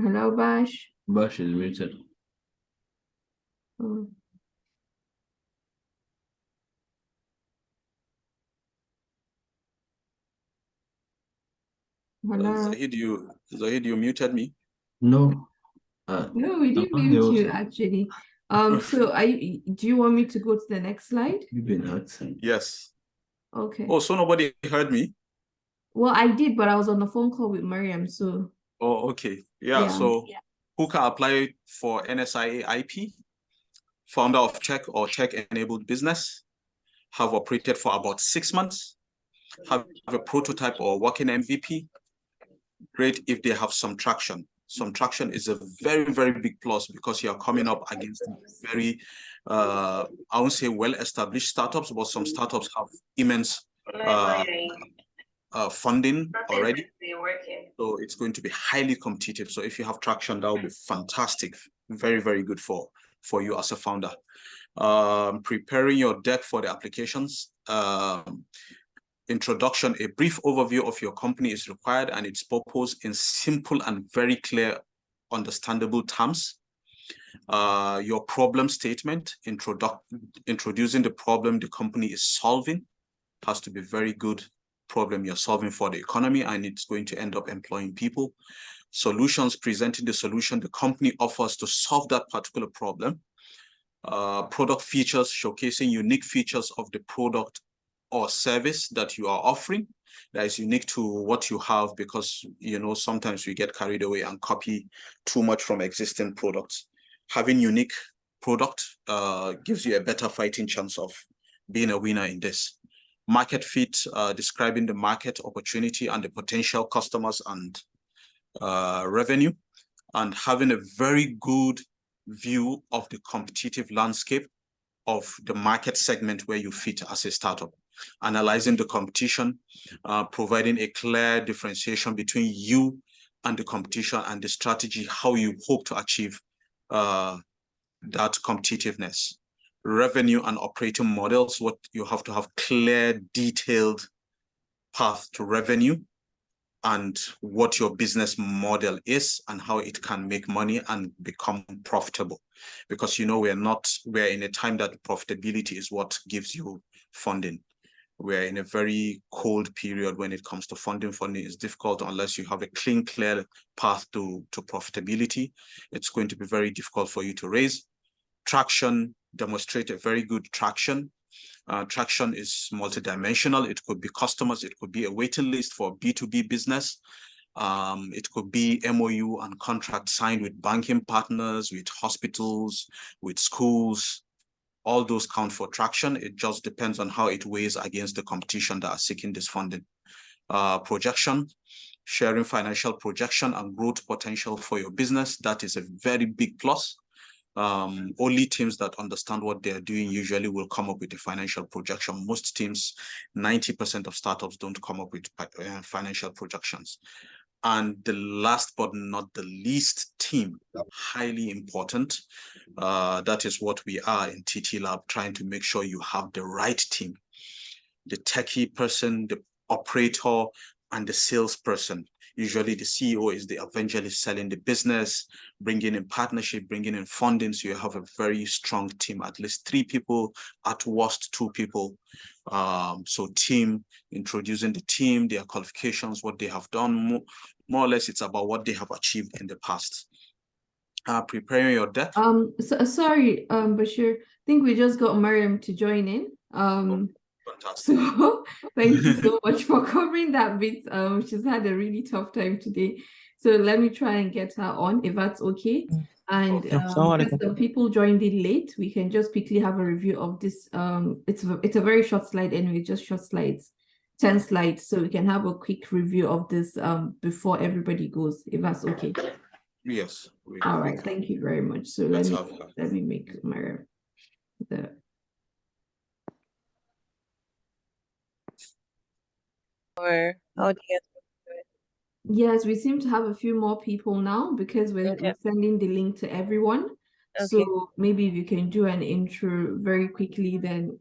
Hello, Bash. Bash is muted. Oh. Hello. Zahid, you muted me? No. No, we didn't mute you actually. So do you want me to go to the next slide? You've been asking. Yes. Okay. Oh, so nobody heard me? Well, I did, but I was on the phone call with Mariam, so. Oh, okay. Yeah, so who can apply for NSIA-IP? Founder of tech or tech-enabled business, have operated for about 6 months, have a prototype or working MVP. Great if they have some traction. Some traction is a very, very big plus because you are coming up against very, I won't say well-established startups, but some startups have immense funding already. So it's going to be highly competitive. So if you have traction, that will be fantastic. Very, very good for you as a founder. Preparing your deck for the applications. Introduction, a brief overview of your company is required and its purpose in simple and very clear, understandable terms. Your problem statement, introducing the problem the company is solving, has to be very good problem you're solving for the economy, and it's going to end up employing people. Solutions, presenting the solution the company offers to solve that particular problem. Product features, showcasing unique features of the product or service that you are offering that is unique to what you have, because sometimes we get carried away and copy too much from existing products. Having unique product gives you a better fighting chance of being a winner in this. Market fit, describing the market opportunity and the potential customers and revenue, and having a very good view of the competitive landscape of the market segment where you fit as a startup. Analyzing the competition, providing a clear differentiation between you and the competition and the strategy, how you hope to achieve that competitiveness. Revenue and operating models, what you have to have clear, detailed path to revenue and what your business model is and how it can make money and become profitable. Because we're in a time that profitability is what gives you funding. We're in a very cold period when it comes to funding. Funding is difficult unless you have a clean, clear path to profitability. It's going to be very difficult for you to raise. Traction, demonstrate a very good traction. Traction is multidimensional. It could be customers. It could be a waiting list for B2B business. It could be MOU and contract signed with banking partners, with hospitals, with schools. All those count for traction. It just depends on how it weighs against the competition that are seeking this funding. Projection, sharing financial projection and growth potential for your business. That is a very big plus. Only teams that understand what they're doing usually will come up with a financial projection. Most teams, 90% of startups don't come up with financial projections. And the last but not the least, team, highly important. That is what we are in TTLab, trying to make sure you have the right team. The techie person, the operator, and the salesperson. Usually the CEO is the evangelist selling the business, bringing in partnership, bringing in funding. So you have a very strong team, at least 3 people, at worst 2 people. So team, introducing the team, their qualifications, what they have done, more or less it's about what they have achieved in the past. Preparing your deck. Sorry, Bashir, I think we just got Mariam to join in. Fantastic. So thank you so much for covering that bit. She's had a really tough time today. So let me try and get her on, if that's okay. And because some people joined in late, we can just quickly have a review of this. It's a very short slide anyway, just short slides, 10 slides. So we can have a quick review of this before everybody goes, if that's okay. Yes. All right, thank you very much. So let me make my Or how do you guys do it? Yes, we seem to have a few more people now because we're sending the link to everyone. Okay. So maybe if you can do an intro very quickly, then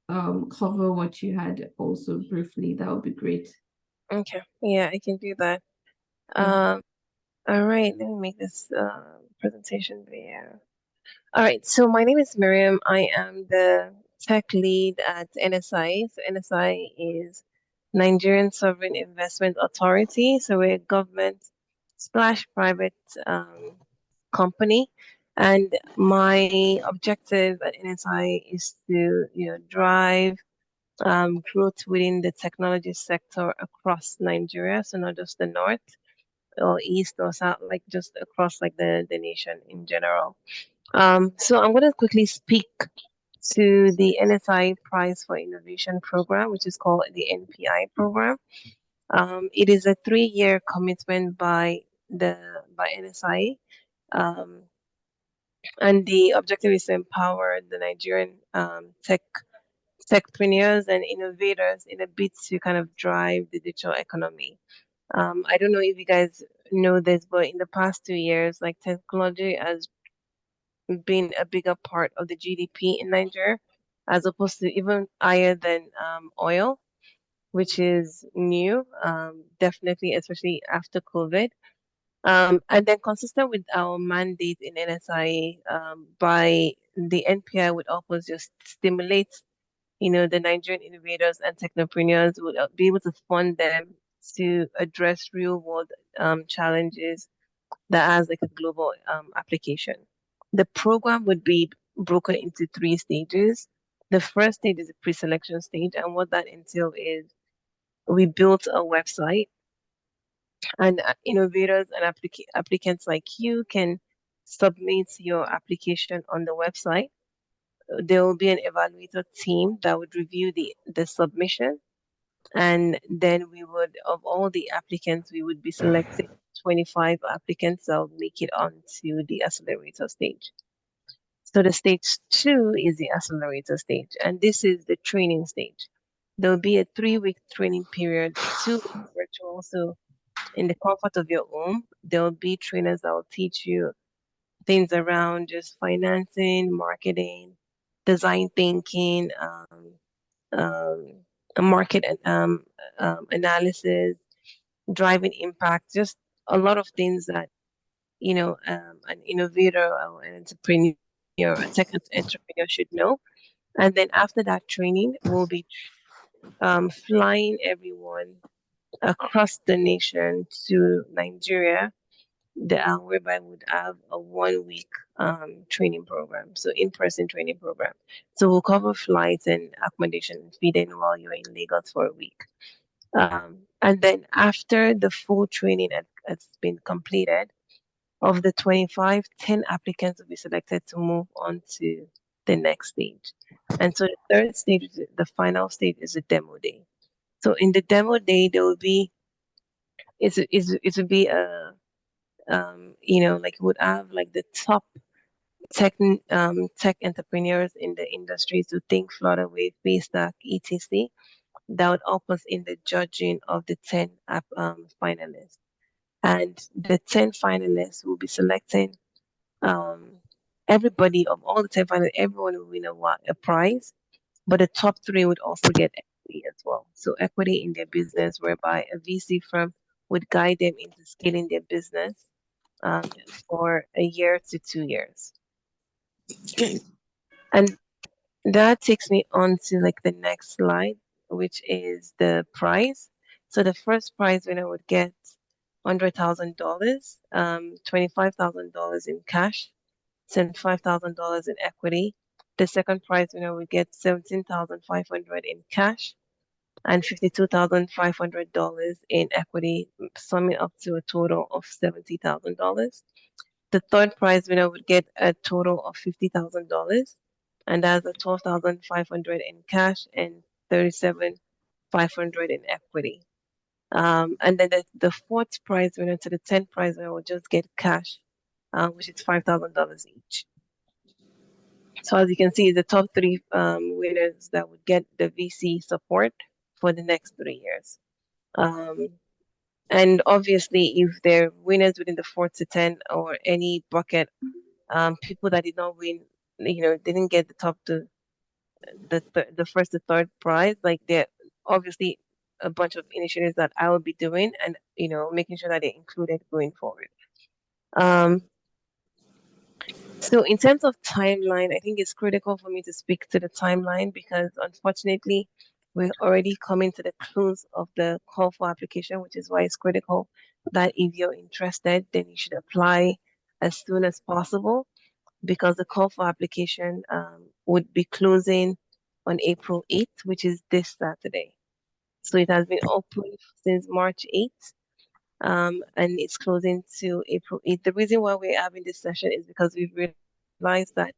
cover what you had also briefly, that would be great. Okay, yeah, I can do that. All right, let me make this presentation video. All right, so my name is Miriam. I am the tech lead at NSIA. So NSIA is Nigerian Sovereign Investment Authority. So we're a government slash private company. And my objective at NSIA is to, drive growth within the technology sector across Nigeria. So not just the north or east or south, like just across like the nation in general. So I'm going to quickly speak to the NSI Prize for Innovation program, which is called the NPI program. It is a 3-year commitment by NSI, um, and the objective is to empower the Nigerian techpreneurs and innovators in a bid to kind of drive the digital economy. I don't know if you guys know this, but in the past 2 years, like technology has been a bigger part of the GDP in Nigeria, as opposed to even higher than oil, which is new, definitely, especially after COVID. And then consistent with our mandate in NSIA, by the NPI would help us just stimulate, the Nigerian innovators and technopreneurs would be able to fund them to address real world challenges that has like a global application. The program would be broken into 3 stages. The first stage is a pre-selection stage, and what that entails is we built a website, and innovators and applicants like you can submit your application on the website. There will be an evaluator team that would review the submission, and then we would, of all the applicants, we would be selecting 25 applicants that will make it onto the accelerator stage. So the stage 2 is the accelerator stage, and this is the training stage. There'll be a 3-week training period, 2 weeks virtual. So in the comfort of your home, there'll be trainers that will teach you things around just financing, marketing, design thinking, um, market analysis, driving impact, just a lot of things that an innovator or an entrepreneur, a tech entrepreneur should know. And then after that training, we'll be flying everyone across the nation to Nigeria, whereby we would have a 1 week training program, so in-person training program. So we'll cover flights and accommodation and feeding while you're in Lagos for a week. And then after the full training has been completed, of the 25, 10 applicants will be selected to move on to the next stage. And so the third stage, the final stage, is a demo day. So in the demo day, there will be, it would be a, like would have like the top tech entrepreneurs in the industry, so think Flutterwave, Paystack, etc. That would help us in the judging of the 10 finalists. And the 10 finalists will be selecting um, everybody of all the 10 finalists, everyone will win a prize, but the top 3 would also get equity as well. So equity in their business, whereby a VC firm would guide them into scaling their business for a year to 2 years. And that takes me on to like the next slide, which is the prize. So the first prize winner would get $100,000, $25,000 in cash, $75,000 in equity. The second prize winner would get $17,500 in cash and $52,500 in equity, summing up to a total of $70,000. The third prize winner would get a total of $50,000, and that's a $12,500 in cash and $37,500 in equity. And then the fourth prize winner to the 10th prize winner will just get cash, which is $5,000 each. So as you can see, the top 3 winners that would get the VC support for the next 3 years. And obviously, if they're winners within the 4 to 10 or any bucket, people that did not win, didn't get the top to the first to third prize, like they're obviously a bunch of initiatives that I will be doing and making sure that they're included going forward. Um, so in terms of timeline, I think it's critical for me to speak to the timeline because unfortunately, we're already coming to the close of the call for application, which is why it's critical that if you're interested, then you should apply as soon as possible because the call for application would be closing on April 8th, which is this Saturday. So it has been open since March 8th, and it's closing to April 8th. The reason why we're having this session is because we've realized that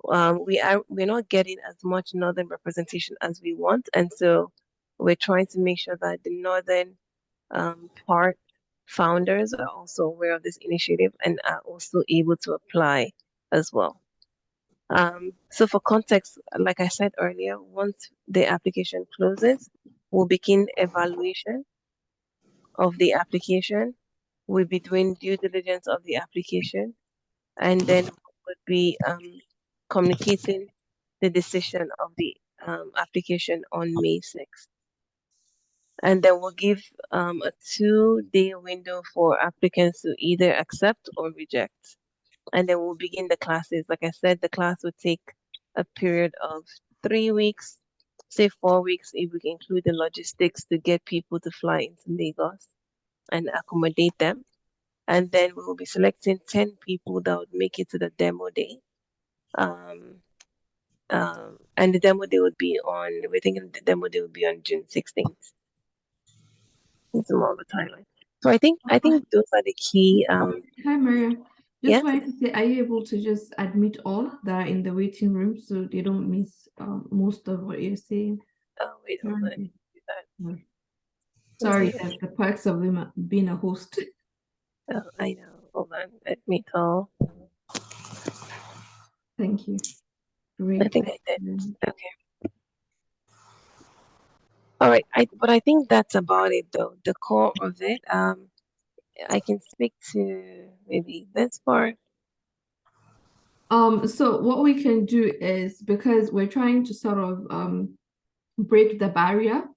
we're not getting as much northern representation as we want, and so we're trying to make sure that the northern part founders are also aware of this initiative and are also able to apply as well. So for context, like I said earlier, once the application closes, we'll begin evaluation of the application. We'll be doing due diligence of the application, and then we'll be communicating the decision of the application on May 6th. And then we'll give a 2-day window for applicants to either accept or reject. And then we'll begin the classes. Like I said, the class would take a period of 3 weeks, say 4 weeks, if we can include the logistics to get people to fly into Lagos and accommodate them. And then we will be selecting 10 people that would make it to the demo day. And the demo day would be on, we're thinking the demo day would be on June 16th. It's more of a timeline. So I think those are the key. Hi, Maria. Just Yeah. wanted to say, are you able to just admit all that are in the waiting room so they don't miss most of what you're saying? Oh, wait, hold on. Let me do that. No. Sorry, Okay. the perks of being a host. Oh, I know. Hold on. Admit all. Thank you. I Great. think I did. Okay. All right. But I think that's about it, though. The core of it. I can speak to maybe this part. So what we can do is, because we're trying to sort of break the barrier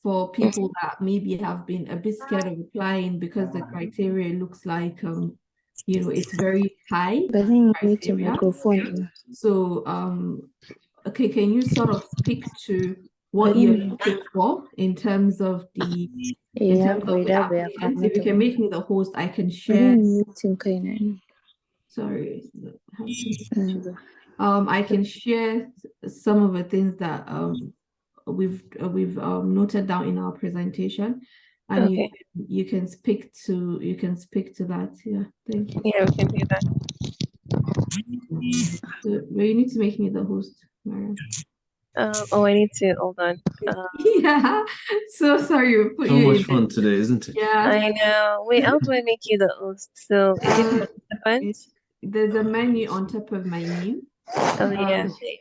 for people that maybe have been a bit scared of applying because the criteria looks like it's very high criteria. So okay, can you sort of speak to what you're looking for in terms of the applicants? If you can make me the host, I can share. Sorry, I can share some of the things that we've noted down in our presentation, and Okay. you can speak to that. Yeah, thank you. Yeah, we can do that. So, well, you need to make me the host, Mara. Oh, I need to hold on. Yeah, so sorry we put So you much in fun it. today, isn't it? Yeah, I know. Wait, how do I make you the host? So is it participants? there's a menu on top of my name. Oh yeah. Okay.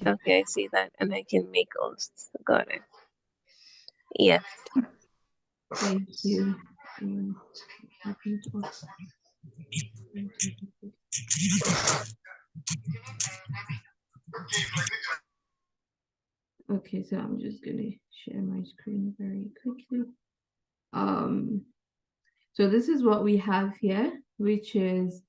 Okay, I see that, and I can make hosts. Got it. Yes. Thank you. Okay, so I'm just gonna share my screen very quickly. So this is what we have here, which is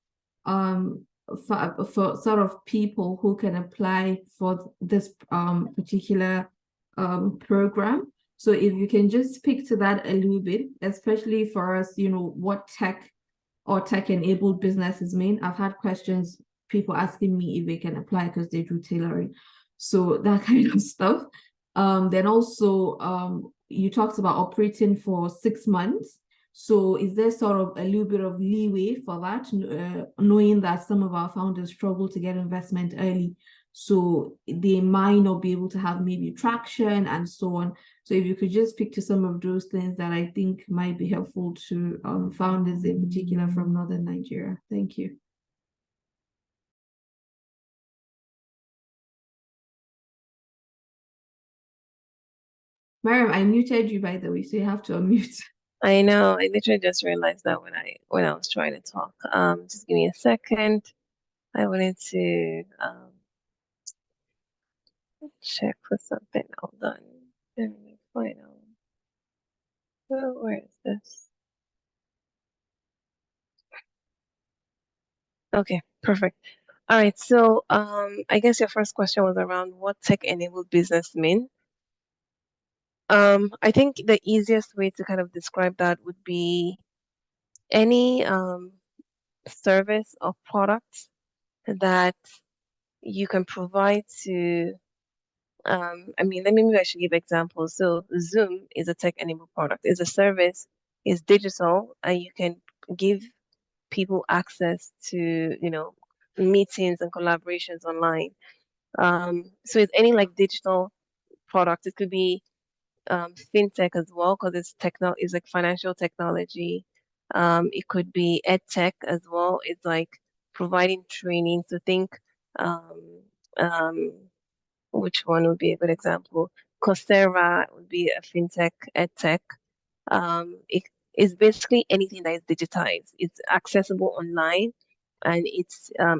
for sort of people who can apply for this particular program. So if you can just speak to that a little bit, especially for us, what tech or tech-enabled businesses mean. I've had questions, people asking me if they can apply because they do tailoring. So that kind of stuff. Then also, you talked about operating for 6 months. So is there sort of a little bit of leeway for that, knowing that some of our founders struggle to get investment early? So they might not be able to have maybe traction and so on. So if you could just speak to some of those things that I think might be helpful to founders in particular from Northern Nigeria. Thank you. Mariam, I muted you, by the way, so you have to unmute. I know. I literally just realized that when I was trying to talk. Just give me a second. I wanted to check for something. Hold on. Let me find out. Oh, where is this? Okay, perfect. All right. So, I guess your first question was around what tech-enabled business mean. I think the easiest way to kind of describe that would be any service or product that you can provide to maybe I should give examples. So Zoom is a tech-enabled product. It's a service, it's digital, and you can give people access to, meetings and collaborations online. So it's any like digital product. It could be fintech as well because it's like financial technology. It could be ed tech as well. It's like providing training. So think um, um, which one would be a good example? Coursera would be a fintech, ed tech. It is basically anything that is digitized. It's accessible online and it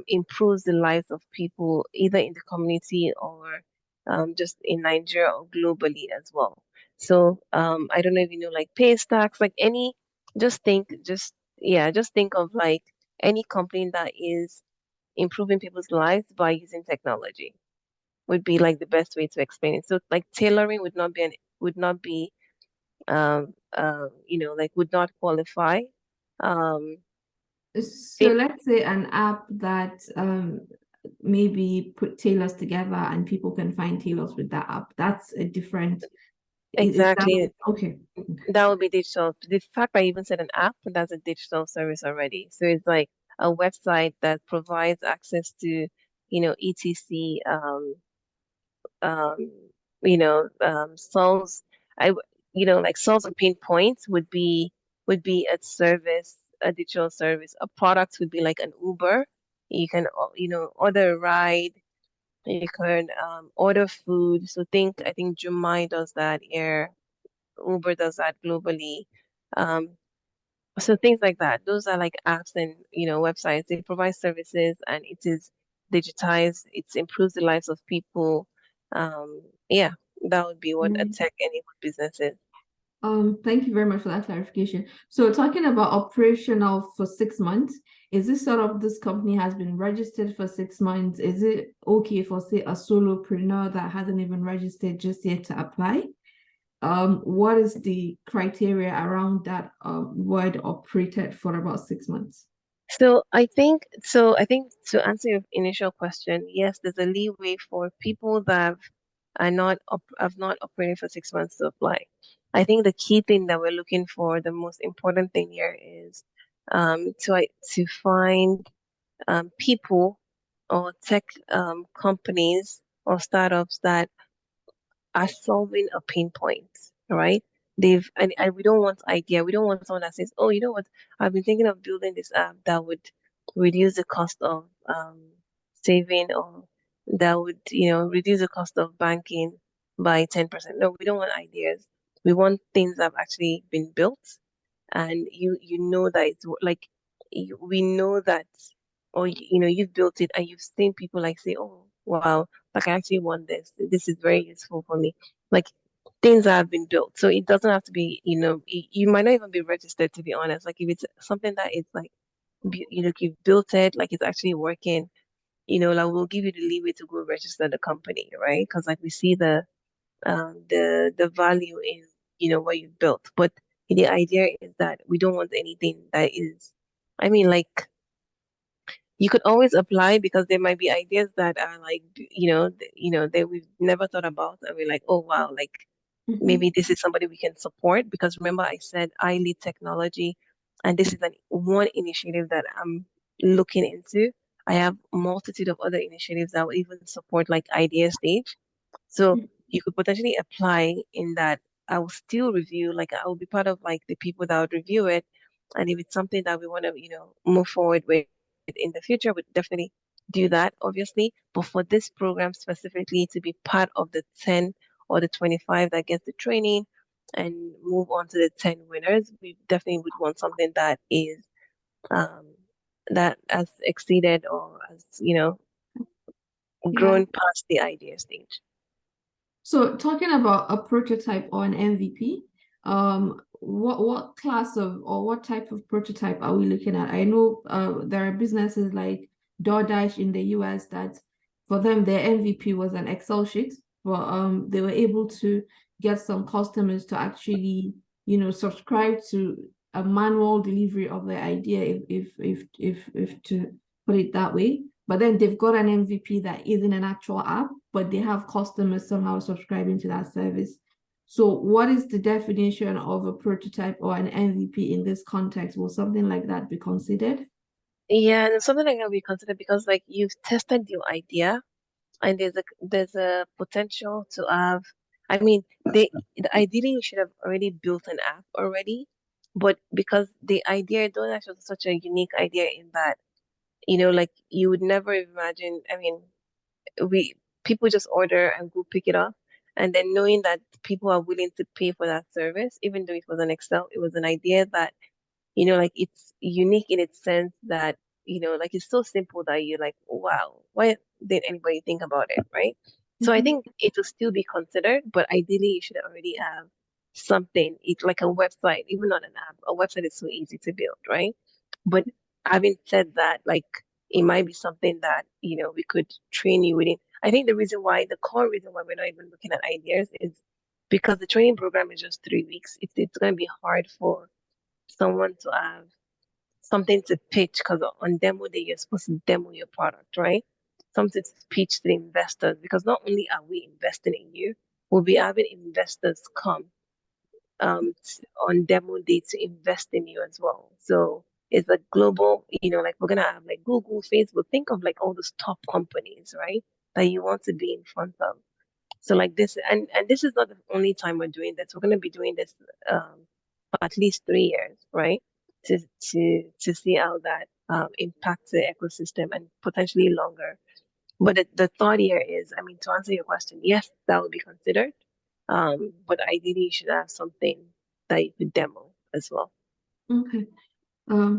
improves the lives of people either in the community or just in Nigeria or globally as well. So I don't know if you know like pay stacks, like any, just think of like any company that is improving people's lives by using technology would be like the best way to explain it. So like tailoring would not be like would not qualify. Um So let's say an app that maybe put tailors together and people can find tailors with that app. That's a different. exactly. Okay. That would be digital. The fact I even said an app, that's a digital service already. So it's like a website that provides access to, etc. Um, solves like solves or pain points would be a service, a digital service. A product would be like an Uber. You can order a ride. You can order food. So I think Jumai does that here. Uber does that globally. Um, so things like that. Those are like apps and websites. They provide services and it is digitized. It improves the lives of people. Yeah, that would be what a tech-enabled business is. Thank you very much for that clarification. So talking about operational for 6 months, is this sort of this company has been registered for 6 months? Is it okay for say a solopreneur that hasn't even registered just yet to apply? What is the criteria around that word operated for about 6 months? So I think to answer your initial question, yes, there's a leeway for people that have not operated for 6 months to apply. I think the key thing that we're looking for, the most important thing here is to find people or tech companies or startups that are solving a pain point, right? And we don't want idea. We don't want someone that says, "Oh, you know what? I've been thinking of building this app that would reduce the cost of saving, or that would reduce the cost of banking by 10%." No, we don't want ideas. We want things that have actually been built, and you know that like we know that, or you've built it and you've seen people like say, "Oh, wow, like I actually want this is very useful for me," like things that have been built. So it doesn't have to be, you might not even be registered, to be honest. Like if it's something that is like you've built it, like it's actually working, like we'll give you the leeway to go register the company, right? Because like we see the value in what you've built. But the idea is that we don't want anything that is, I mean, like you could always apply because there might be ideas that are like that we've never thought about, and we're like, oh wow, like maybe this is somebody we can support. Because remember I said I lead technology, and this is one initiative that I'm looking into. I have a multitude of other initiatives that will even support like idea stage. So you could potentially apply in that. I will still review, like I will be part of like the people that would review it. And if it's something that we want to, move forward with in the future, we'd definitely do that, obviously. But for this program specifically to be part of the 10 or the 25 that gets the training and move on to the 10 winners, we definitely would want something that is um that has exceeded or has, Yeah. grown past the idea stage. So talking about a prototype or an MVP, what class of or what type of prototype are we looking at? I know there are businesses like DoorDash in the US that for them, their MVP was an Excel sheet, but they were able to get some customers to actually, subscribe to a manual delivery of their idea, if to put it that way. But then they've got an MVP that isn't an actual app, but they have customers somehow subscribing to that service. So what is the definition of a prototype or an MVP in this context? Will something like that be considered? Yeah, and something like that we consider because like you've tested your idea and there's a potential to have. I mean, ideally you should have already built an app already, but because the idea DoorDash was such a unique idea in that, like you would never imagine. I mean, we people just order and go pick it up, and then knowing that people are willing to pay for that service, even though it was an Excel, it was an idea that like it's unique in its sense that, like it's so simple that you're like, wow, why didn't anybody think about it, right? So I think it will still be considered, but ideally you should already have something. It's like a website, even not an app. A website is so easy to build, right? But having said that, like it might be something that, we could train you within. I think the core reason why we're not even looking at ideas is because the training program is just 3 weeks. It's going to be hard for someone to have something to pitch because on demo day you're supposed to demo your product, right? Something to pitch to the investors because not only are we investing in you, we'll be having investors come on demo day to invest in you as well. So it's a global, like we're gonna have like Google, Facebook. Think of like all those top companies, right? That you want to be in front of. So like this, and this is not the only time we're doing this. We're going to be doing this for at least 3 years, right? To see how that impacts the ecosystem and potentially longer. But the third year is, I mean, to answer your question, yes, that would be considered. But ideally, you should have something that you could demo as well. Okay.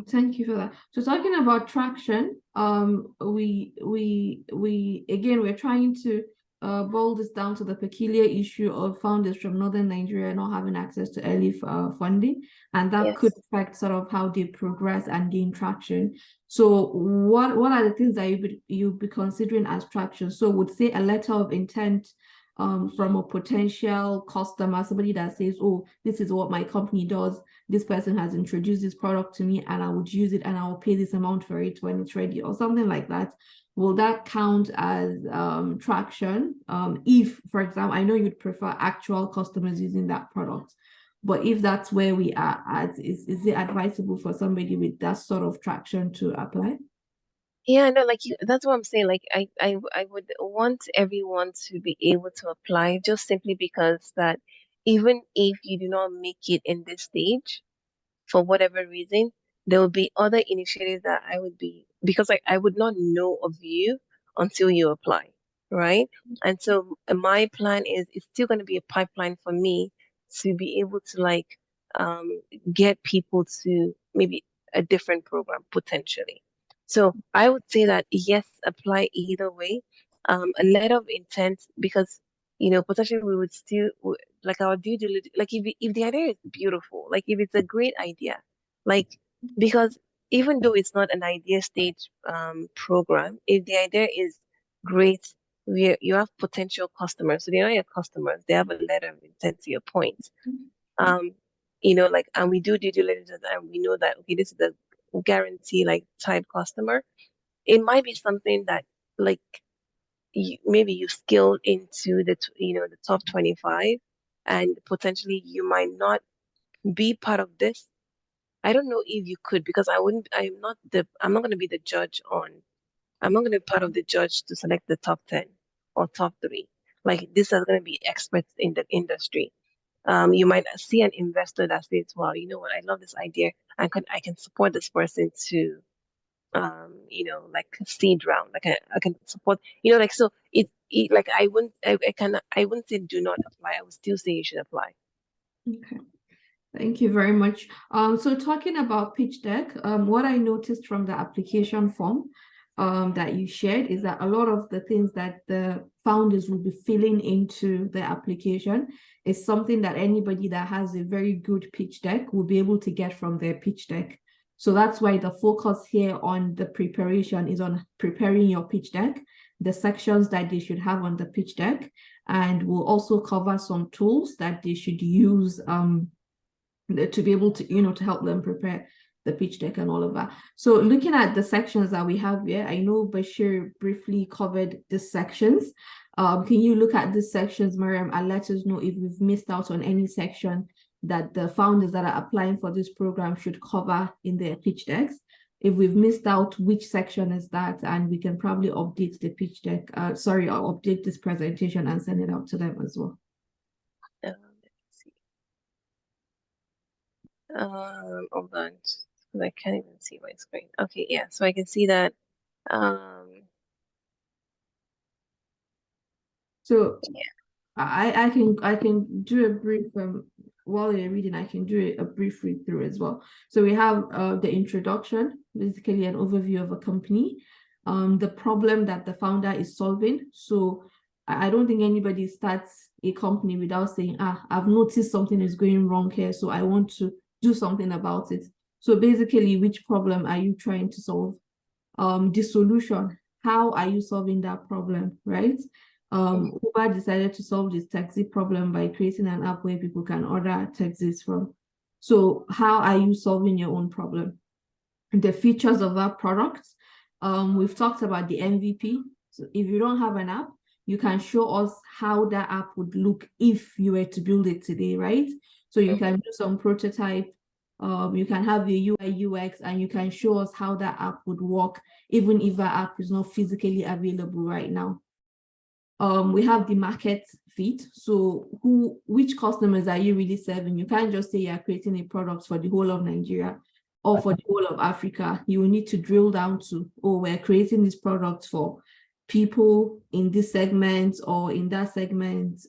Thank you for that. So talking about traction, we again, we're trying to boil this down to the peculiar issue of founders from Northern Nigeria not having access to early funding, and that could Yes. affect sort of how they progress and gain traction. So what are the things that you'd be considering as traction? So would say a letter of intent from a potential customer, somebody that says, oh, this is what my company does. This person has introduced this product to me and I would use it and I will pay this amount for it when it's ready or something like that. Will that count as traction? If, for example, I know you'd prefer actual customers using that product, but if that's where we are at, is it advisable for somebody with that sort of traction to apply? Yeah, no, like that's what I'm saying. Like I would want everyone to be able to apply just simply because that even if you do not make it in this stage, for whatever reason, there will be other initiatives that I would be because I would not know of you until you apply, right? And so my plan is it's still going to be a pipeline for me to be able to like get people to maybe a different program potentially. So I would say that yes, apply either way. A letter of intent because potentially we would still like our due diligence. Like if the idea is beautiful, like if it's a great idea, like because even though it's not an idea stage program, if the idea is great, you have potential customers. So they're not your customers; they have a letter of intent. To your point, um, like and we do due diligence, and we know that okay, this is a guarantee like type customer. It might be something that like maybe you scale into the top 25, and potentially you might not be part of this. I don't know if you could because I'm not going to be the judge on. I'm not going to be part of the judge to select the top 10 or top 3. Like this is going to be experts in the industry. You might see an investor that says, "Well, you know what? I love this idea. I can support this person to like seed round. Like I can support, like so it like I wouldn't say do not apply. I would still say you should apply." Okay. Thank you very much. So talking about pitch deck, what I noticed from the application form that you shared is that a lot of the things that the founders will be filling into the application is something that anybody that has a very good pitch deck will be able to get from their pitch deck. So that's why the focus here on the preparation is on preparing your pitch deck, the sections that they should have on the pitch deck, and we'll also cover some tools that they should use to be able to, to help them prepare the pitch deck and all of that. So looking at the sections that we have here, I know Bashir briefly covered the sections. Can you look at the sections, Mariam, and let us know if we've missed out on any section that the founders that are applying for this program should cover in their pitch decks? If we've missed out, which section is that? And we can probably update the pitch deck, or update this presentation and send it out to them as well. Let's see. Hold on, because I can't even see my screen. Okay, yeah, so I can see that. So yeah. I can do a brief while you're reading. I can do a brief read through as well. So we have the introduction, basically an overview of a company, the problem that the founder is solving. So I don't think anybody starts a company without saying, I've noticed something is going wrong here, so I want to do something about it. So basically, which problem are you trying to solve? The solution, how are you solving that problem, right? Uber decided to solve this taxi problem by creating an app where people can order taxis from. So how are you solving your own problem? The features of that product. We've talked about the MVP. So if you don't have an app, you can show us how that app would look if you were to build it today, right? So you can do some prototype. You can have your UI UX, and you can show us how that app would work, even if that app is not physically available right now. We have the market fit. So which customers are you really serving? You can't just say you're creating a product for the whole of Nigeria or for the whole of Africa. You will need to drill down to, we're creating this product for people in this segment or in that segment,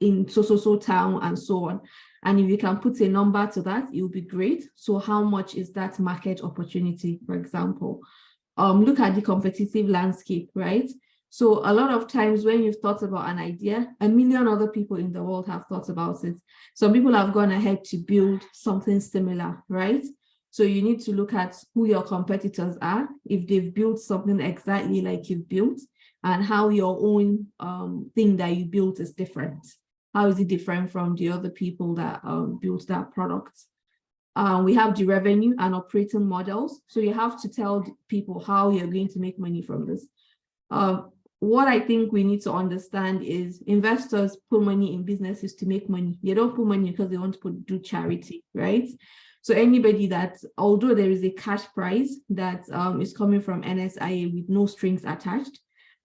in so town and so on. And if you can put a number to that, it will be great. So how much is that market opportunity, for example? Look at the competitive landscape, right? So a lot of times when you've thought about an idea, a million other people in the world have thought about it. Some people have gone ahead to build something similar, right? So you need to look at who your competitors are, if they've built something exactly like you've built, and how your own thing that you built is different. How is it different from the other people that built that product? We have the revenue and operating models. So you have to tell people how you're going to make money from this. What I think we need to understand is investors put money in businesses to make money. They don't put money because they want to do charity, right? So anybody that, although there is a cash prize that is coming from NSIA with no strings attached,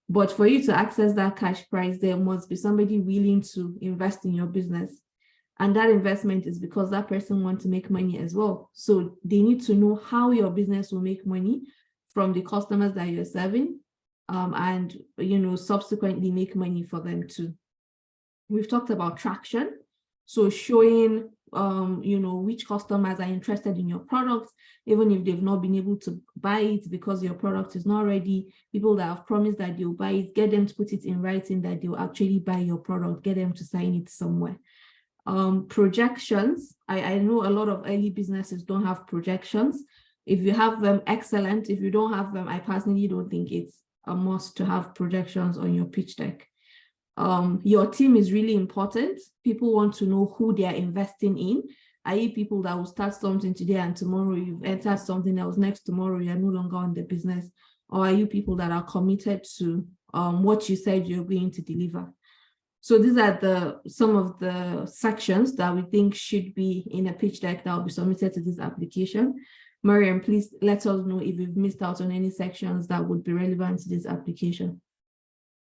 but for you to access that cash prize, there must be somebody willing to invest in your business. And that investment is because that person wants to make money as well. So they need to know how your business will make money from the customers that you're serving, and subsequently make money for them too. We've talked about traction. So showing which customers are interested in your product, even if they've not been able to buy it because your product is not ready. People that have promised that they'll buy it, get them to put it in writing that they'll actually buy your product, get them to sign it somewhere. Projections. I know a lot of early businesses don't have projections. If you have them, excellent. If you don't have them, I personally don't think it's a must to have projections on your pitch deck. Your team is really important. People want to know who they are investing in. Are you people that will start something today and tomorrow you've entered something else, next tomorrow you're no longer on the business? Or are you people that are committed to what you said you're going to deliver? So these are some of the sections that we think should be in a pitch deck that will be submitted to this application. Mariam, please let us know if you've missed out on any sections that would be relevant to this application.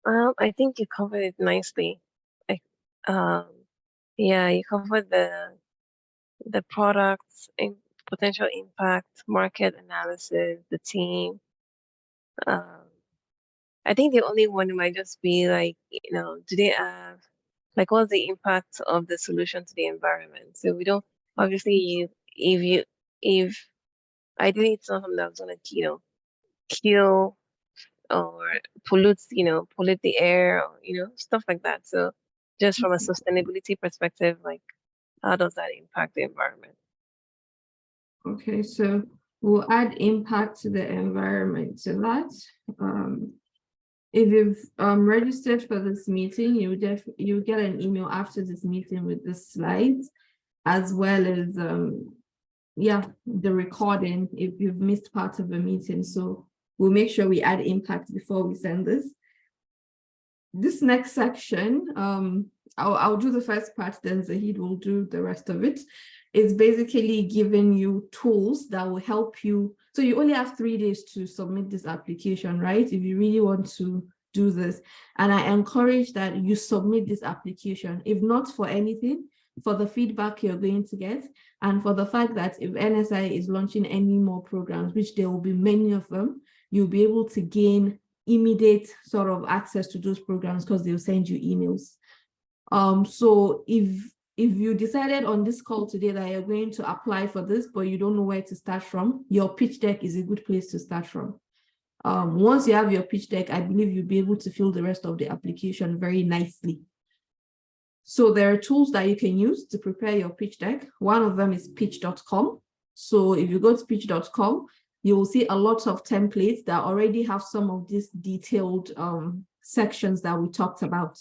I think you covered it nicely. Yeah, you covered the products, potential impact, market analysis, the team. I think the only one might just be like, do they have, like, what's the impact of the solution to the environment? So we don't, obviously, if ideally it's not something that's gonna, kill or pollute the air, or, stuff like that. So just from a sustainability perspective, like, how does that impact the environment? Okay, so we'll add impact to the environment. So that if you've registered for this meeting, you get an email after this meeting with the slides, as well as the recording if you've missed part of the meeting. So we'll make sure we add impact before we send this. This next section, I'll do the first part, then Zahid will do the rest of it. It's basically giving you tools that will help you. So you only have 3 days to submit this application, right? If you really want to do this. And I encourage that you submit this application, if not for anything, for the feedback you're going to get, and for the fact that if NSIA is launching any more programs, which there will be many of them, you'll be able to gain immediate sort of access to those programs because they'll send you emails. So if you decided on this call today that you're going to apply for this, but you don't know where to start from, your pitch deck is a good place to start from. Once you have your pitch deck, I believe you'll be able to fill the rest of the application very nicely. So there are tools that you can use to prepare your pitch deck. One of them is pitch.com. So if you go to pitch.com, you will see a lot of templates that already have some of these detailed sections that we talked about.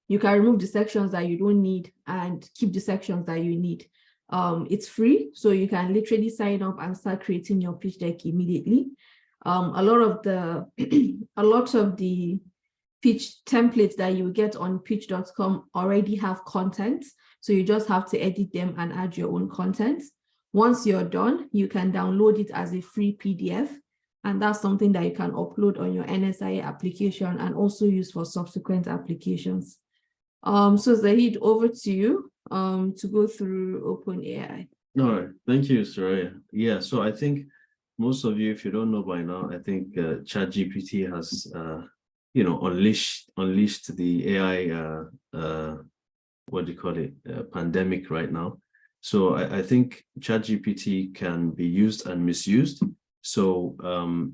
You can remove the sections that you don't need and keep the sections that you need. It's free, so you can literally sign up and start creating your pitch deck immediately. A lot of the pitch templates that you get on pitch.com already have content, so you just have to edit them and add your own content. Once you're done, you can download it as a free PDF, and that's something that you can upload on your NSIA application and also use for subsequent applications. So Zahid, over to you to go through OpenAI. All right, thank you, Soraya. Yeah, so I think most of you, if you don't know by now, I think ChatGPT has unleashed the AI what do you call it, pandemic right now. So I think ChatGPT can be used and misused. So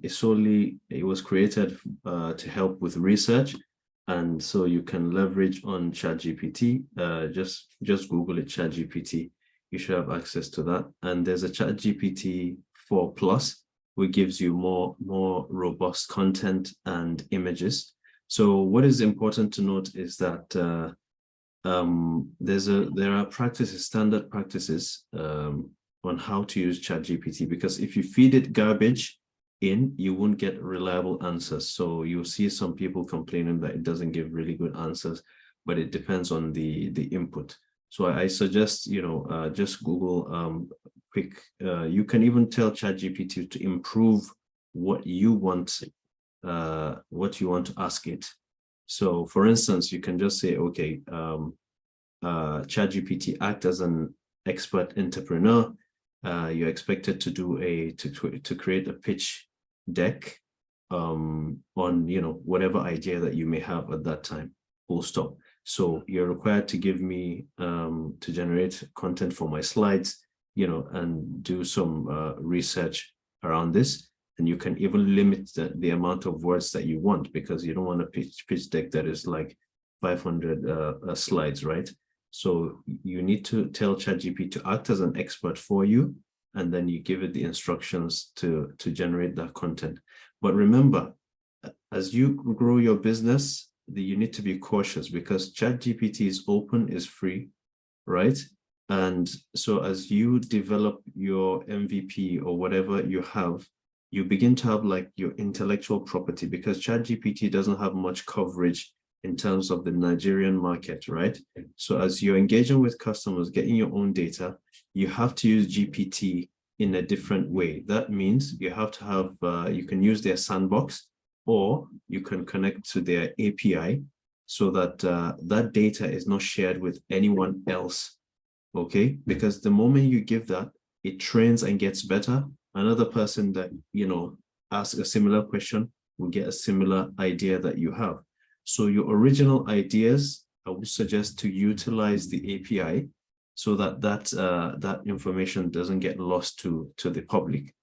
it was created to help with research, and so you can leverage on ChatGPT. Just Google it, ChatGPT. You should have access to that. And there's a ChatGPT 4 Plus, which gives you more robust content and images. So what is important to note is that there are standard practices on how to use ChatGPT, because if you feed it garbage in, you won't get reliable answers. So you'll see some people complaining that it doesn't give really good answers, but it depends on the input. So I suggest, just Google quick. You can even tell ChatGPT to improve what you want to ask it. So for instance, you can just say, okay, ChatGPT, act as an expert entrepreneur. You're expected to do to create a pitch deck on whatever idea that you may have at that time, full stop. So you're required to give me to generate content for my slides, and do some research around this. And you can even limit the amount of words that you want, because you don't want a pitch deck that is like 500 slides, right? So you need to tell ChatGPT to act as an expert for you, and then you give it the instructions to generate that content. But remember, as you grow your business, you need to be cautious, because ChatGPT is open, is free, right? And so as you develop your MVP or whatever you have, you begin to have like your intellectual property, because ChatGPT doesn't have much coverage in terms of the Nigerian market, right? So as you're engaging with customers, getting your own data, you have to use GPT in a different way. That means you have to have, you can use their sandbox, or you can connect to their API, so that that data is not shared with anyone else, okay? Because the moment you give that, it trains and gets better. Another person that, asks a similar question will get a similar idea that you have. So your original ideas, I would suggest to utilize the API, so that that information doesn't get lost to the public.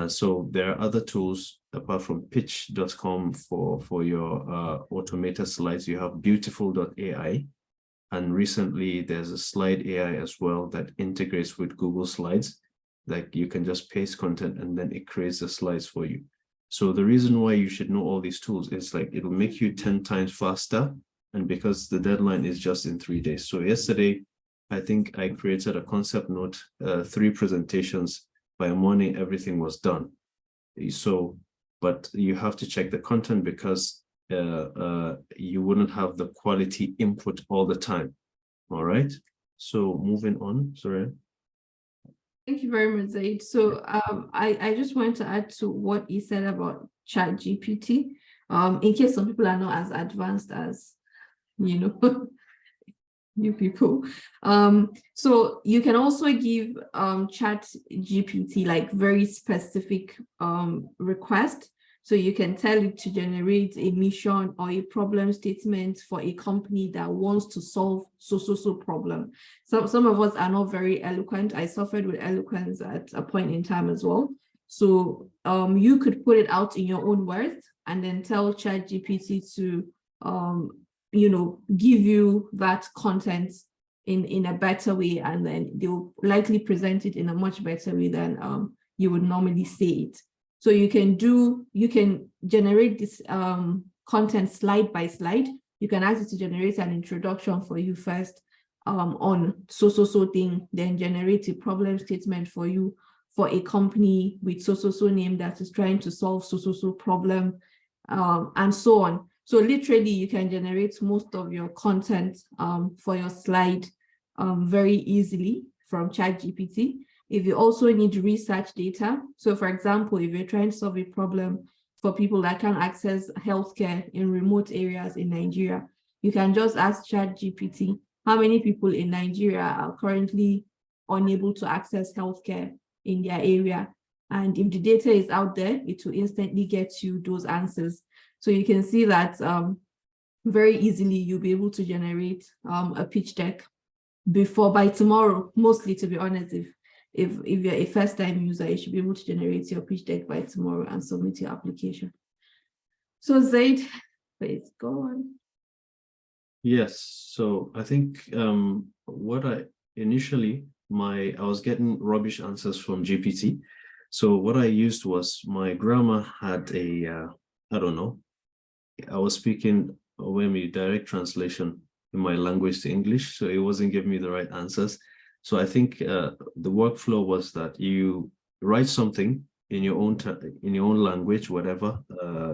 So there are other tools apart from pitch.com for your automated slides. You have beautiful.ai, and recently there's a slide AI as well that integrates with Google Slides. Like you can just paste content and then it creates the slides for you. So the reason why you should know all these tools is like it will make you 10 times faster, and because the deadline is just in 3 days. So yesterday, I think I created a concept note, 3 presentations. By morning, everything was done. So, but you have to check the content because you wouldn't have the quality input all the time. All right. So moving on, sorry. Thank you very much, Zaid. So I just wanted to add to what he said about ChatGPT. In case some people are not as advanced as, you know, you people. So you can also give ChatGPT like very specific request. So you can tell it to generate a mission or a problem statement for a company that wants to solve so problem. So some of us are not very eloquent. I suffered with eloquence at a point in time as well. So you could put it out in your own words and then tell ChatGPT to you know, give you that content in a better way, and then they'll likely present it in a much better way than you would normally say it. So you can generate this content slide by slide. You can ask it to generate an introduction for you first on so thing, then generate a problem statement for you for a company with so name that is trying to solve so problem, and so on. So literally you can generate most of your content for your slide very easily from ChatGPT. If you also need research data, so for example, if you're trying to solve a problem for people that can't access healthcare in remote areas in Nigeria, you can just ask ChatGPT how many people in Nigeria are currently unable to access healthcare in their area. And if the data is out there, it will instantly get you those answers. So you can see that very easily you'll be able to generate a pitch deck by tomorrow, mostly, to be honest. If you're a first-time user, you should be able to generate your pitch deck by tomorrow and submit your application. So Zaid, please go on. Yes, so I think what I was getting rubbish answers from GPT. So what I used was my grammar had a, I don't know, I was speaking direct translation in my language to English, so it wasn't giving me the right answers. So I think the workflow was that you write something in your own language, whatever,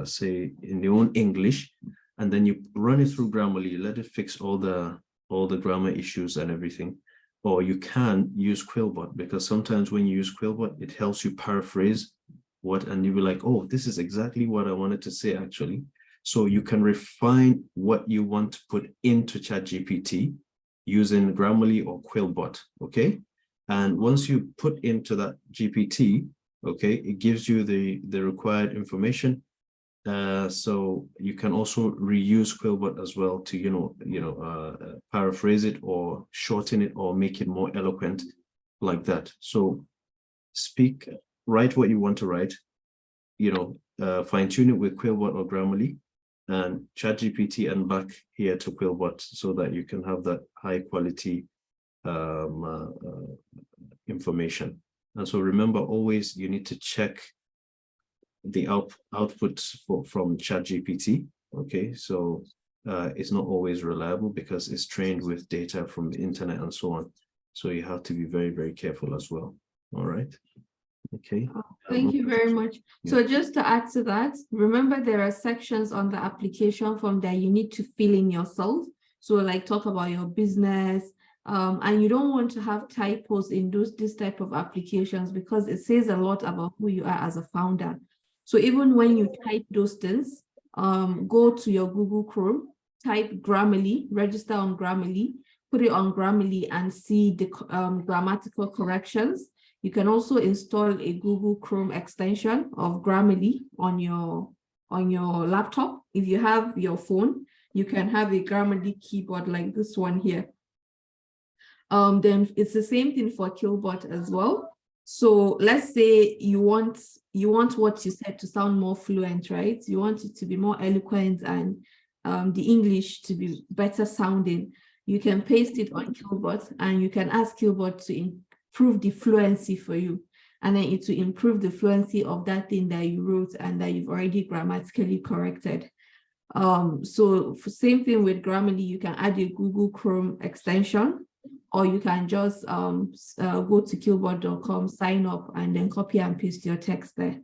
say in your own English, and then you run it through Grammarly, let it fix all the grammar issues and everything. Or you can use Quillbot, because sometimes when you use Quillbot, it helps you paraphrase and you'll be like, oh, this is exactly what I wanted to say actually. So you can refine what you want to put into ChatGPT using Grammarly or Quillbot, okay? And once you put into that GPT, okay, it gives you the required information. So you can also reuse Quillbot as well to, paraphrase it or shorten it or make it more eloquent like that. So write what you want to write, fine tune it with Quillbot or Grammarly, and ChatGPT and back here to Quillbot so that you can have that high quality information. And so remember, always you need to check the output from ChatGPT. Okay, so it's not always reliable because it's trained with data from the internet and so on. So you have to be very, very careful as well. All right. Okay. Thank you very much. Yeah. So just to add to that, remember there are sections on the application form that you need to fill in yourself. So like talk about your business, and you don't want to have typos in this type of applications because it says a lot about who you are as a founder. So even when you type those things, go to your Google Chrome, type Grammarly, register on Grammarly, put it on Grammarly and see the grammatical corrections. You can also install a Google Chrome extension of Grammarly on your laptop. If you have your phone, you can have a Grammarly keyboard like this one here. Then it's the same thing for Quillbot as well. So let's say you want what you said to sound more fluent, right? You want it to be more eloquent and the English to be better sounding. You can paste it on Quillbot and you can ask Quillbot to improve the fluency for you. and then it will improve the fluency of that thing that you wrote and that you've already grammatically corrected. So for same thing with Grammarly, you can add a Google Chrome extension, or you can just go to killboard.com, sign up, and then copy and paste your text there.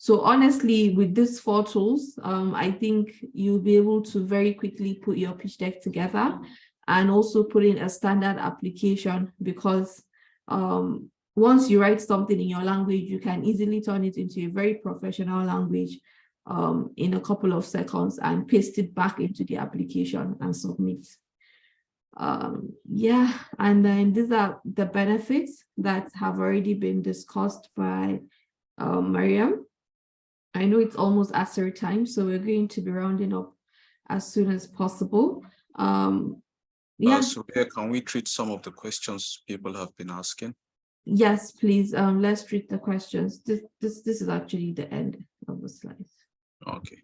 So honestly, with these 4 tools, I think you'll be able to very quickly put your pitch deck together and also put in a standard application, because once you write something in your language, you can easily turn it into a very professional language in a couple of seconds and paste it back into the application and submit. Yeah, and then these are the benefits that have already been discussed by Mariam. I know it's almost Asr time, so we're going to be rounding up as soon as possible. Yeah. So can we treat some of the questions people have been asking? Yes, please. Let's treat the questions. This is actually the end of the slides. Okay.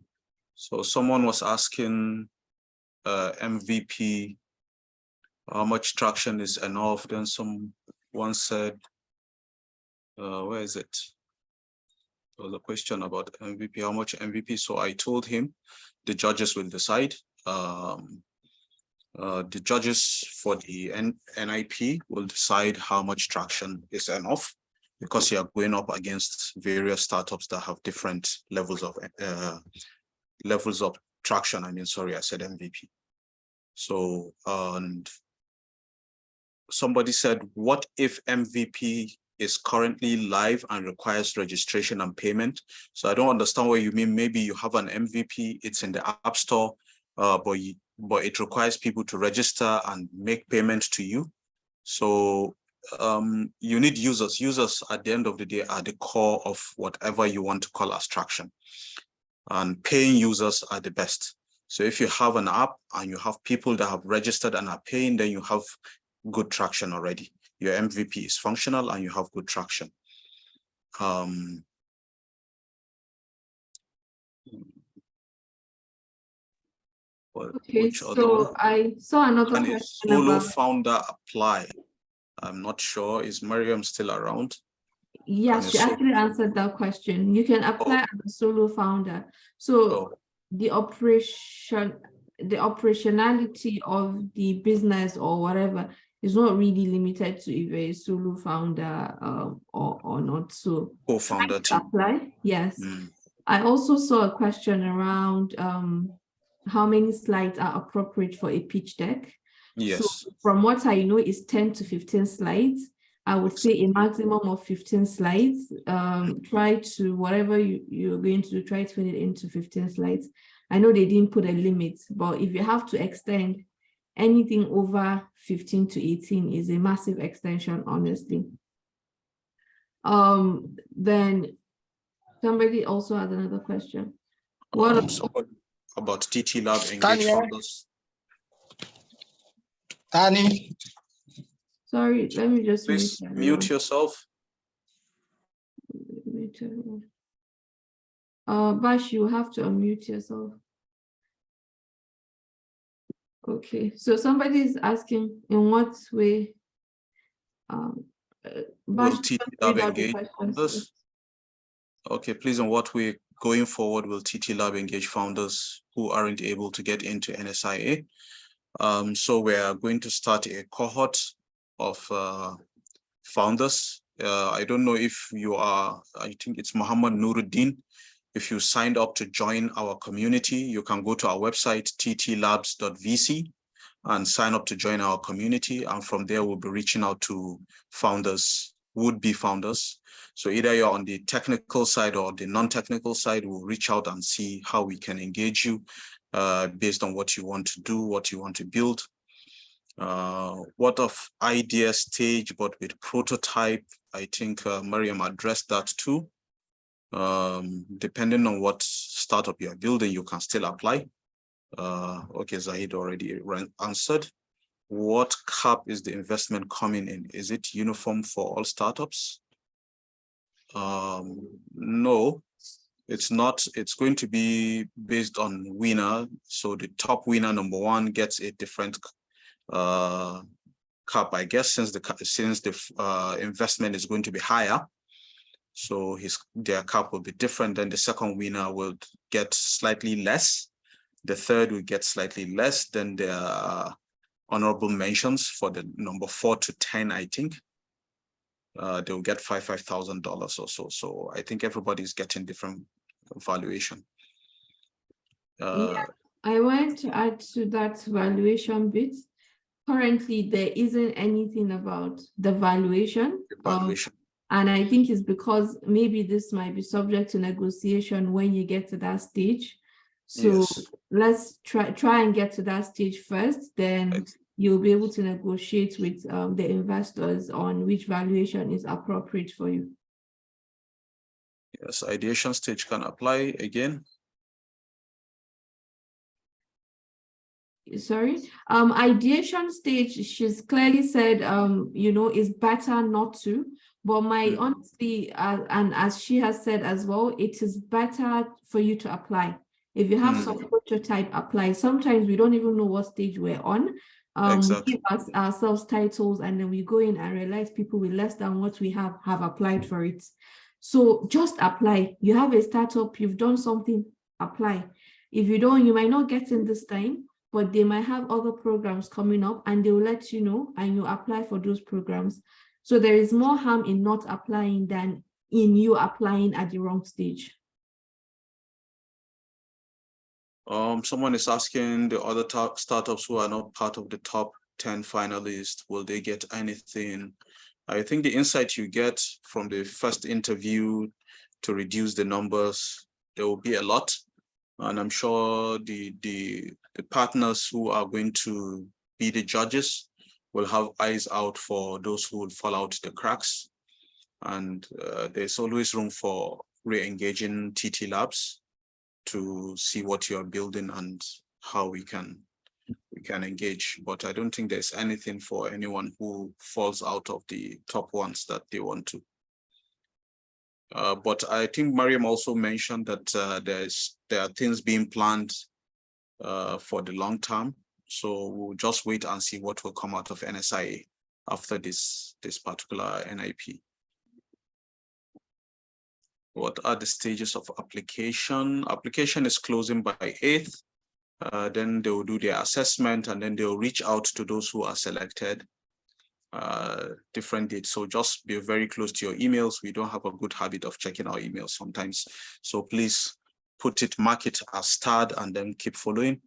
So someone was asking MVP, how much traction is enough? Then someone said, where is it? There was a question about MVP, how much MVP? So I told him the judges will decide. The judges for the NIP will decide how much traction is enough, because you are going up against various startups that have different levels of traction. I mean, sorry, I said MVP. So, and somebody said, what if MVP is currently live and requires registration and payment? So I don't understand what you mean. Maybe you have an MVP, it's in the App Store, but it requires people to register and make payment to you. So you need users. Users at the end of the day are the core of whatever you want to call as traction. And paying users are the best. So if you have an app and you have people that have registered and are paying, then you have good traction already. Your MVP is functional and you have good traction. Okay, so I saw another question solo founder apply. I'm not sure. Is Mariam still around? Yes, she actually answered that question. You can apply as a solo founder. So the operationality of the business or whatever is not really limited to if you're a solo founder or not. So co-founder team. Apply. Yes. I also saw a question around how many slides are appropriate for a pitch deck. Yes. So from what I know is 10 to 15 slides. I would say a maximum of 15 slides. Try to, whatever you're going to do, try to fit it into 15 slides. I know they didn't put a limit, but if you have to extend, anything over 15 to 18 is a massive extension, honestly. Then somebody also has another question. What about TTLab engage founders? Tani. Sorry, let me just please mute yourself. Bash, you have to unmute yourself. Okay, so somebody is asking in what way will TTLab engage founders? Okay, please, in what way going forward will TTLab engage founders who aren't able to get into NSIA? So we are going to start a cohort of founders. I don't know if you are, I think it's Muhammad Nuruddin. If you signed up to join our community, you can go to our website, ttlabs.vc, and sign up to join our community. And from there, we'll be reaching out to founders, would-be founders. So either you're on the technical side or the non-technical side, we'll reach out and see how we can engage you based on what you want to do, what you want to build. What of idea stage, but with prototype, I think Mariam addressed that too. Depending on what startup you're building, you can still apply. Okay, Zahid already answered. What cap is the investment coming in? Is it uniform for all startups? No, it's not. It's going to be based on winner. So the top winner, number one, gets a different cap, I guess, since the investment is going to be higher. So their cap will be different. Then the second winner will get slightly less. The third will get slightly less. Then there are honorable mentions for the number 4 to 10, I think. They'll get $5,000 or so. So I think everybody's getting different valuation. Yeah, I want to add to that valuation bit. Currently, there isn't anything about the valuation. And I think it's because maybe this might be subject to negotiation when you get to that stage. So yes. Let's try and get to that stage first, then you'll be able to negotiate with the investors on which valuation is appropriate for you. Yes, ideation stage can apply again. Sorry, ideation stage, she's clearly said, you know, it's better not to, but my honestly, and as she has said as well, it is better for you to apply. If you have some prototype, apply. Sometimes we don't even know what stage we're on. Exactly. We give ourselves titles and then we go in and realize people with less than what we have applied for it. So just apply. You have a startup, you've done something, apply. If you don't, you might not get in this time, but they might have other programs coming up and they will let you know and you apply for those programs. So there is more harm in not applying than in you applying at the wrong stage. Someone is asking the other startups who are not part of the top 10 finalists, will they get anything? I think the insight you get from the first interview to reduce the numbers, there will be a lot. And I'm sure the partners who are going to be the judges will have eyes out for those who will fall out the cracks. And there's always room for re-engaging TTLabs to see what you're building and how we can engage. But I don't think there's anything for anyone who falls out of the top ones that they want to. But I think Mariam also mentioned that there are things being planned for the long term. So we'll just wait and see what will come out of NSIA after this particular NIP. What are the stages of application? Application is closing by 8th. Then they will do their assessment and then they'll reach out to those who are selected. Different dates. So just be very close to your emails. We don't have a good habit of checking our emails sometimes. So please mark it as starred and then keep following.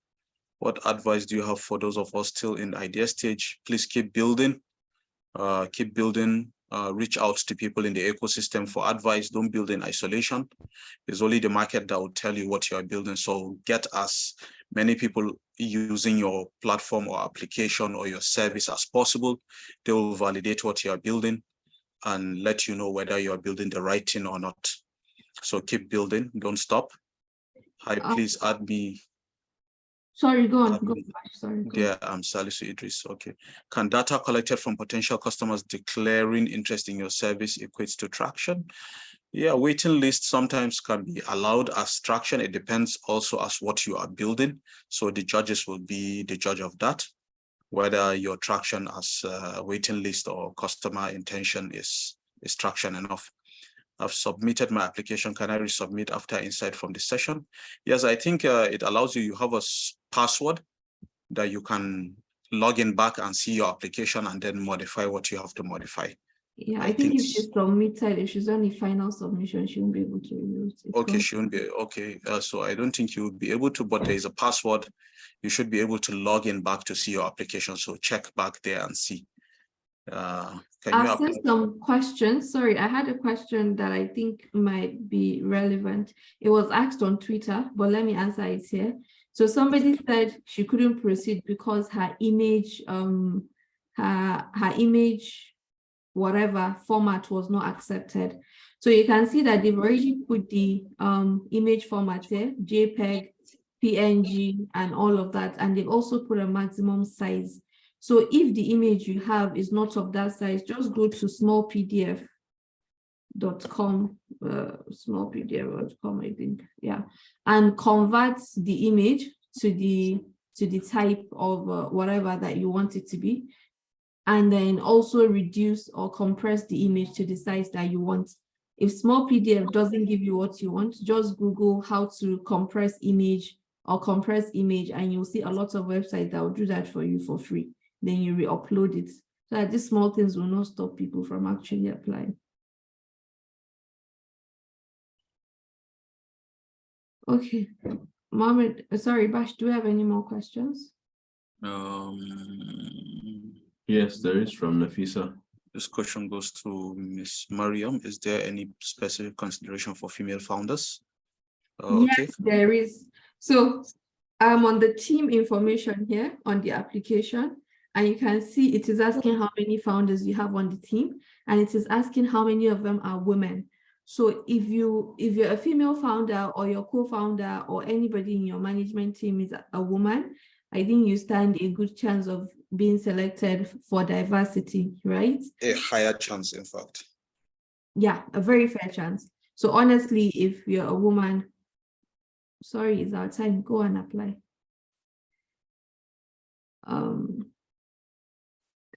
What advice do you have for those of us still in the idea stage? Please keep building, reach out to people in the ecosystem for advice. Don't build in isolation. It's only the market that will tell you what you are building. So get as many people using your platform or application or your service as possible. They will validate what you are building and let you know whether you are building the right thing or not. So keep building, don't stop. Hi, please add me. Sorry, go on. Sorry. Yeah, I'm Salisu Idris. Okay. Can data collected from potential customers declaring interest in your service equates to traction? Yeah, waiting lists sometimes can be allowed as traction. It depends also as what you are building. So the judges will be the judge of that, whether your traction as a waiting list or customer intention is traction enough. I've submitted my application. Can I resubmit after insight from the session? Yes, I think it allows you have a password that you can log in back and see your application and then modify what you have to modify. Yeah, I think if she's submitted, if she's done the final submission, she won't be able to use it. Okay, she won't be, okay. So I don't think you would be able to, but there is a password. You should be able to log in back to see your application. So check back there and see. I'll send some questions. Sorry, I had a question that I think might be relevant. It was asked on Twitter, but let me answer it here. So somebody said she couldn't proceed because her image, her image, whatever format was not accepted. So you can see that they've already put the image format here, JPEG, PNG, and all of that. And they've also put a maximum size. So if the image you have is not of that size, just go to smallpdf.com, smallpdf.com, I think, yeah, and convert the image to the type of whatever that you want it to be, and then also reduce or compress the image to the size that you want. If small PDF doesn't give you what you want, just Google how to compress image or compress image, and you'll see a lot of websites that will do that for you for free. Then you re-upload it. So that these small things will not stop people from actually applying. Okay, Mohammed, sorry, Bash, do we have any more questions? Yes, there is from Nafisa. This question goes to Ms. Mariam. Is there any specific consideration for female founders? Yes, Okay. there is. So I'm on the team information here on the application, and you can see it is asking how many founders you have on the team, and it is asking how many of them are women. So if you're a female founder or your co-founder or anybody in your management team is a woman, I think you stand a good chance of being selected for diversity, right? A higher chance, in fact. Yeah, a very fair chance. So honestly, if you're a woman, sorry, it's our time, go and apply.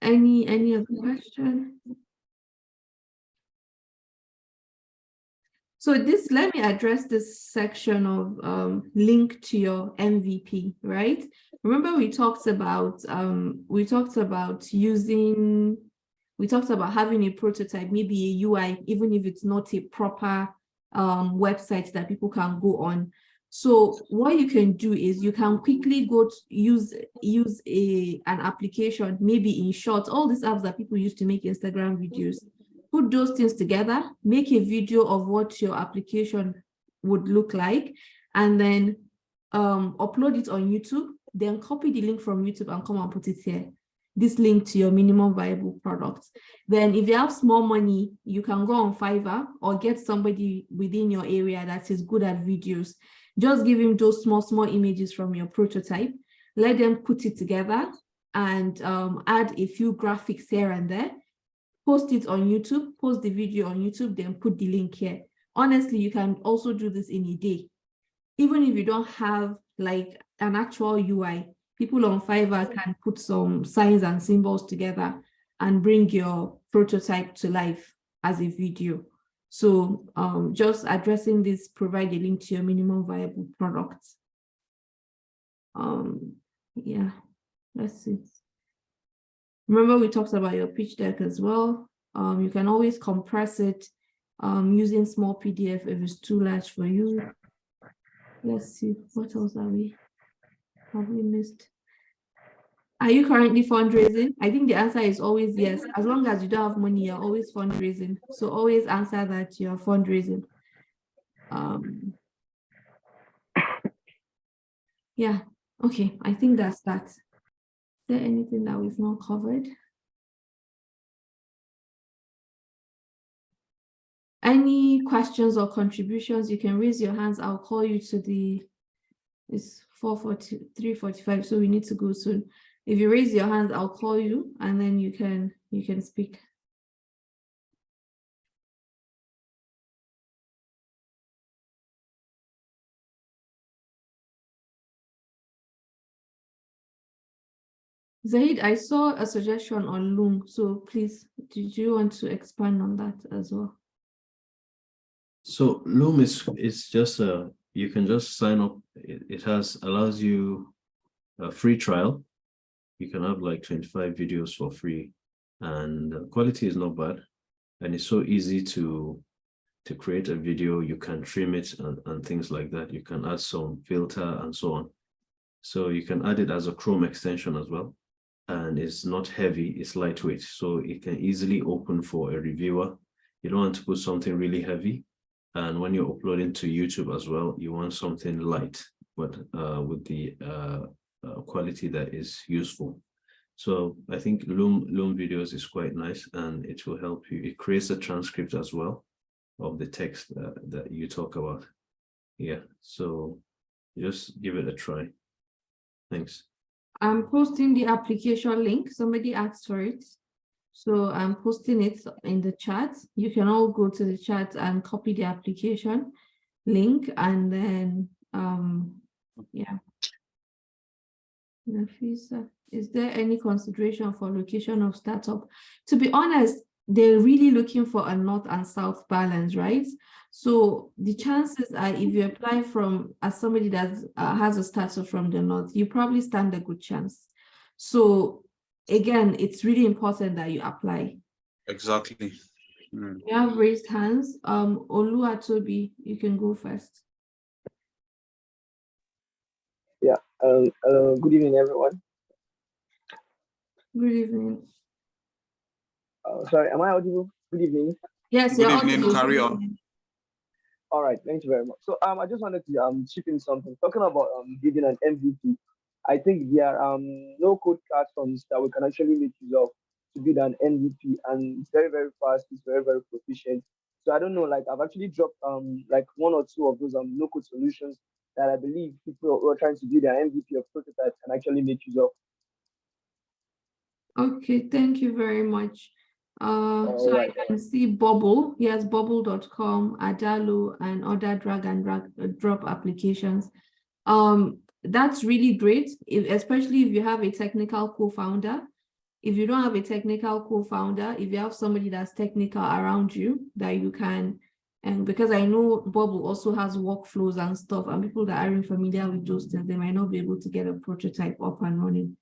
Any other question? So let me address this section of link to your MVP, right? Remember we talked about having a prototype, maybe a UI, even if it's not a proper website that people can go on. So what you can do is you can quickly go to use an application, maybe in Short, all these apps that people use to make Instagram videos. Put those things together, make a video of what your application would look like, and then upload it on YouTube, then copy the link from YouTube and come and put it here. This link to your minimum viable product. Then if you have small money, you can go on Fiverr or get somebody within your area that is good at videos. Just give him those small images from your prototype, let them put it together and add a few graphics here and there. Post it on YouTube, post the video on YouTube, then put the link here. Honestly, you can also do this in a day. Even if you don't have like an actual UI, people on Fiverr can put some signs and symbols together and bring your prototype to life as a video. So just addressing this, provide a link to your minimum viable product. Yeah, let's see. Remember, we talked about your pitch deck as well. You can always compress it using small PDF if it's too large for you. Let's see, what else have we missed? Are you currently fundraising? I think the answer is always yes. As long as you don't have money, you're always fundraising. So always answer that you're fundraising. Yeah, okay, I think that's that. Is there anything that we've not covered? Any questions or contributions, you can raise your hands. I'll call you to the, it's 3:45, so we need to go soon. If you raise your hand, I'll call you and then you can speak. Zaid, I saw a suggestion on Loom, so please, did you want to expand on that as well? So Loom is just you can just sign up. It allows you a free trial. You can have like 25 videos for free, and the quality is not bad, and it's so easy to create a video. You can trim it and things like that. You can add some filter and so on. So you can add it as a Chrome extension as well. And it's not heavy, it's lightweight. So it can easily open for a reviewer. You don't want to put something really heavy. And when you're uploading to YouTube as well, you want something light, but with the quality that is useful. So I think Loom videos is quite nice, and it will help you. It creates a transcript as well of the text that you talk about. Yeah, so just give it a try. Thanks. I'm posting the application link. Somebody asked for it. So I'm posting it in the chat. You can all go to the chat and copy the application link, and then yeah. Nafisa, is there any consideration for location of startup? To be honest, they're really looking for a north and south balance, right? So the chances are, if you apply from as somebody that has a status from the north, you probably stand a good chance. So again, it's really important that you apply. Exactly. Mm. You have raised hands. Oluwatobi, you can go first. Yeah. Good evening, everyone. Good evening. Sorry, am I audible? Good evening. Yes, Good you're evening, audible. carry on. All right, thank you very much. So I just wanted to chip in something. Talking about giving an MVP, I think there are no code platforms that we can actually make use of to build an MVP, and it's very, very fast, it's very, very proficient. So I don't know, like I've actually dropped like one or two of those no code solutions that I believe people who are trying to build their MVP or prototype can actually make use of. Okay, thank you very much. So Right. I can see Bubble. Yes, bubble.com, Adalo, and other drag and drop applications. That's really great, especially if you have a technical co-founder. If you don't have a technical co-founder, if you have somebody that's technical around you that you can, and because I know Bubble also has workflows and stuff, and people that aren't familiar with those things, they might not be able to get a prototype up and running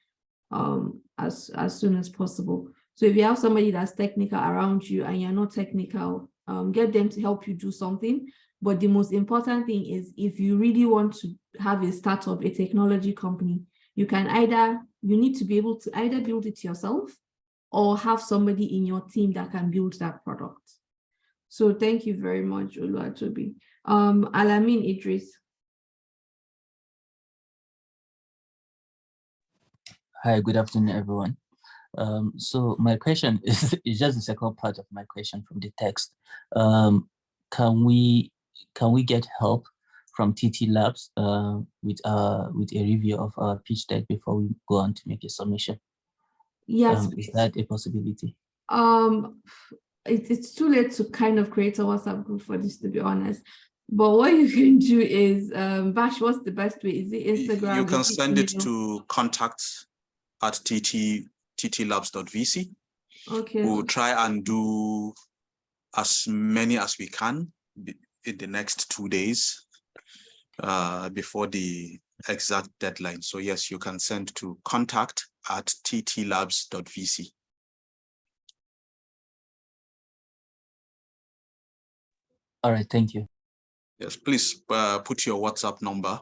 as soon as possible. So if you have somebody that's technical around you and you're not technical, get them to help you do something. But the most important thing is, if you really want to have a startup, a technology company, you need to be able to either build it yourself or have somebody in your team that can build that product. So thank you very much, Oluwatobi. Alamin Idris. Hi, good afternoon, everyone. So my question is just the second part of my question from the text. Can we get help from TTLabs with a review of our pitch deck before we go on to make a submission? Yes. Is that a possibility? It's too late to kind of create a WhatsApp group for this, to be honest. But what you can do is, Bash, what's the best way? Is it Instagram? You can send it to contact@ttlabs.vc. Okay. We'll try and do as many as we can in the next 2 days before the exact deadline. So yes, you can send to contact@ttlabs.vc. All right, thank you. Yes, please put your WhatsApp number